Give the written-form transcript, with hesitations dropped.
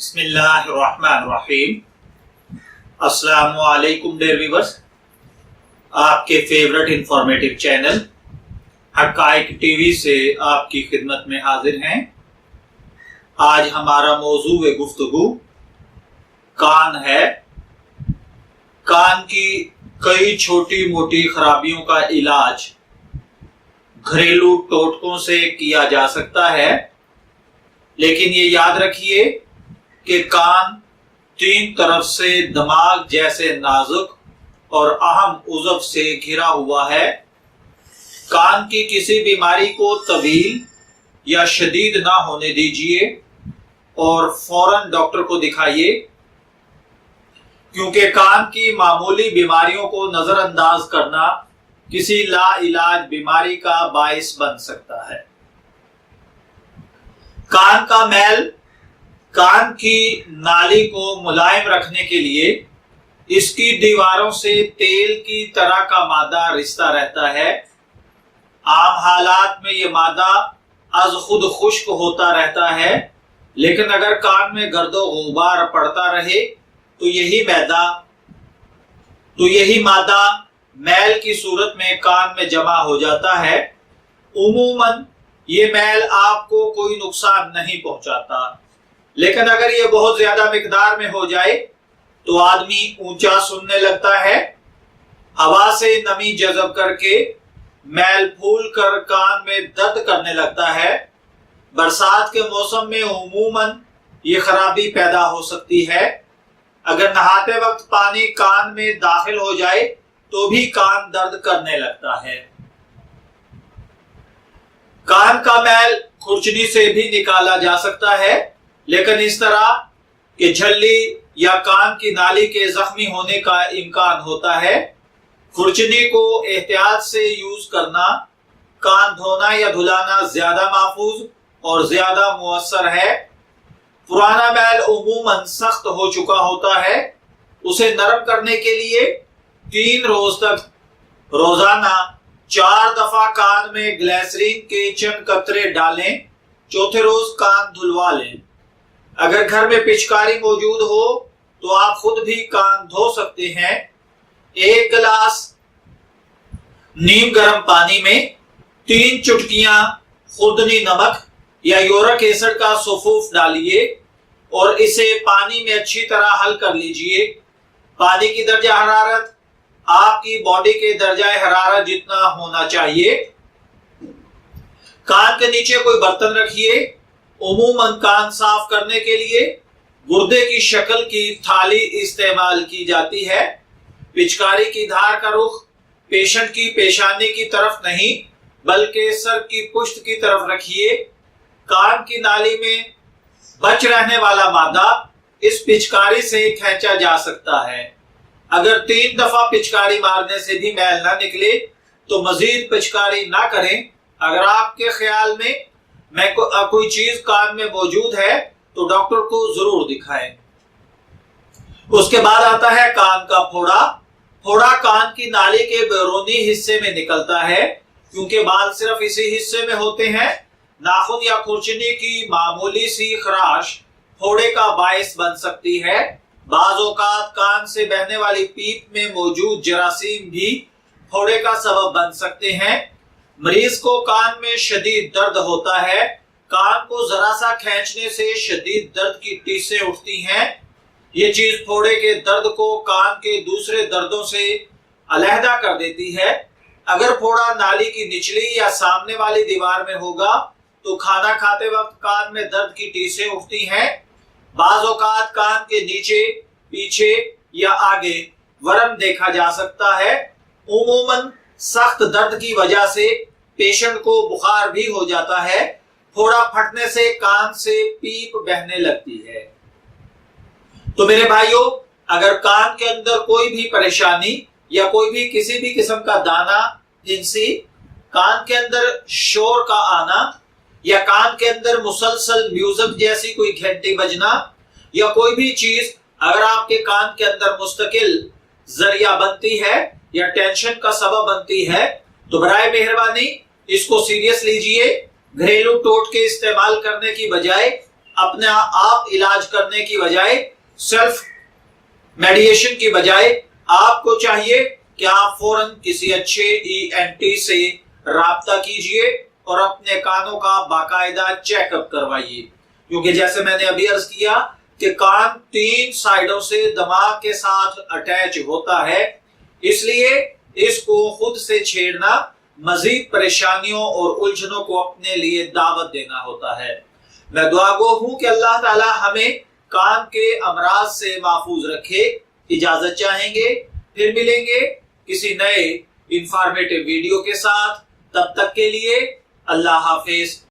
بسم اللہ الرحمن الرحیم۔ السلام علیکم ڈیئر ویورز، آپ کے فیورٹ انفارمیٹو چینل حقائق ٹی وی سے آپ کی خدمت میں حاضر ہیں۔ آج ہمارا موضوع گفتگو کان ہے۔ کان کی کئی چھوٹی موٹی خرابیوں کا علاج گھریلو ٹوٹکوں سے کیا جا سکتا ہے، لیکن یہ یاد رکھیے کہ کان تین طرف سے دماغ جیسے نازک اور اہم عضو سے گھرا ہوا ہے۔ کان کی کسی بیماری کو طویل یا شدید نہ ہونے دیجیے اور فوراً ڈاکٹر کو دکھائیے، کیونکہ کان کی معمولی بیماریوں کو نظر انداز کرنا کسی لا علاج بیماری کا باعث بن سکتا ہے۔ کان کا میل کان کی نالی کو ملائم رکھنے کے لیے اس کی دیواروں سے تیل کی طرح کا مادہ رستا رہتا ہے۔ عام حالات میں یہ مادہ از خود خشک ہوتا رہتا ہے، لیکن اگر کان میں گرد و غبار پڑتا رہے تو یہی مادہ میل کی صورت میں کان میں جمع ہو جاتا ہے۔ عموماً یہ میل آپ کو کوئی نقصان نہیں پہنچاتا، لیکن اگر یہ بہت زیادہ مقدار میں ہو جائے تو آدمی اونچا سننے لگتا ہے۔ ہوا سے نمی جذب کر کے میل پھول کر کان میں درد کرنے لگتا ہے۔ برسات کے موسم میں عموماً یہ خرابی پیدا ہو سکتی ہے۔ اگر نہاتے وقت پانی کان میں داخل ہو جائے تو بھی کان درد کرنے لگتا ہے۔ کان کا میل کھرچنی سے بھی نکالا جا سکتا ہے، لیکن اس طرح کہ جھلی یا کان کی نالی کے زخمی ہونے کا امکان ہوتا ہے۔ کھرچنی کو احتیاط سے یوز کرنا، کان دھونا یا دھلانا زیادہ محفوظ اور زیادہ مؤثر ہے۔ پرانا میل عموماً سخت ہو چکا ہوتا ہے۔ اسے نرم کرنے کے لیے 3 روز تک روزانہ 4 دفعہ کان میں گلیسرین کے چند قطرے ڈالیں، چوتھے روز کان دھلوا لیں۔ اگر گھر میں پچکاری موجود ہو تو آپ خود بھی کان دھو سکتے ہیں۔ 1 گلاس نیم گرم پانی میں 3 چٹکیاں خوردنی نمک یا یورک ایسڈ کا سفوف ڈالیے اور اسے پانی میں اچھی طرح حل کر لیجئے۔ پانی کی درجہ حرارت آپ کی باڈی کے درجہ حرارت جتنا ہونا چاہیے۔ کان کے نیچے کوئی برتن رکھیے۔ عموماً کان صاف کرنے کے لیے گردے کی شکل کی تھالی استعمال کی جاتی ہے۔ پچکاری کی دھار کا رخ پیشنٹ کی پیشانی کی طرف نہیں بلکہ سر کی پشت کی طرف رکھیے۔ کان کی نالی میں بچ رہنے والا مادہ اس پچکاری سے کھینچا جا سکتا ہے۔ اگر 3 دفعہ پچکاری مارنے سے بھی میل نہ نکلے تو مزید پچکاری نہ کریں۔ اگر آپ کے خیال میں کوئی چیز کان میں موجود ہے تو ڈاکٹر کو ضرور دکھائیں۔ اس کے بعد آتا ہے کان کا پھوڑا۔ پھوڑا کان کی نالی کے بیرونی حصے میں نکلتا ہے، کیونکہ بال صرف اسی حصے میں ہوتے ہیں۔ ناخن یا کھرچنی کی معمولی سی خراش پھوڑے کا باعث بن سکتی ہے۔ بعض اوقات کان سے بہنے والی پیپ میں موجود جراثیم بھی پھوڑے کا سبب بن سکتے ہیں۔ مریض کو کان میں شدید درد ہوتا ہے۔ کان کو ذرا سا کھینچنے سے شدید درد کی ٹیسیں اٹھتی ہیں۔ یہ چیز پھوڑے کے درد کو کان کے دوسرے دردوں سے علیحدہ کر دیتی ہے۔ اگر پھوڑا نالی کی نچلی یا سامنے والی دیوار میں ہوگا تو کھانا کھاتے وقت کان میں درد کی ٹیسیں اٹھتی ہیں۔ بعض اوقات کان کے نیچے، پیچھے یا آگے ورم دیکھا جا سکتا ہے۔ عموماً سخت درد کی وجہ سے پیشنٹ کو بخار بھی ہو جاتا ہے۔ پھوڑا پھٹنے سے کان سے پیپ بہنے لگتی ہے۔ تو میرے بھائیوں، اگر کان کے اندر کوئی بھی پریشانی یا کوئی بھی کسی بھی قسم کا دانا، ہنسی، کان کے اندر شور کا آنا یا کان کے اندر مسلسل میوزک جیسی کوئی گھنٹی بجنا یا کوئی بھی چیز اگر آپ کے کان کے اندر مستقل ذریعہ بنتی ہے یا ٹینشن کا سبب بنتی ہے تو برائے مہربانی اس کو سیریس لیجئے۔ گھریلو ٹوٹکے استعمال کرنے کی بجائے اپنے آپ علاج کرنے کی بجائے، سیلف میڈیشن کی بجائے آپ کو چاہیے کہ آپ فوراً کسی اچھے ENT سے رابطہ کیجئے اور اپنے کانوں کا باقاعدہ چیک اپ کروائیے، کیونکہ جیسے میں نے ابھی عرض کیا کہ کان 3 سائڈوں سے دماغ کے ساتھ اٹیچ ہوتا ہے، اس لیے اس کو خود سے چھیڑنا مزید پریشانیوں اور الجھنوں کو اپنے لیے دعوت دینا ہوتا ہے۔ میں دعا گو ہوں کہ اللہ تعالی ہمیں کان کے امراض سے محفوظ رکھے۔ اجازت چاہیں گے، پھر ملیں گے کسی نئے انفارمیٹیو ویڈیو کے ساتھ، تب تک کے لیے اللہ حافظ۔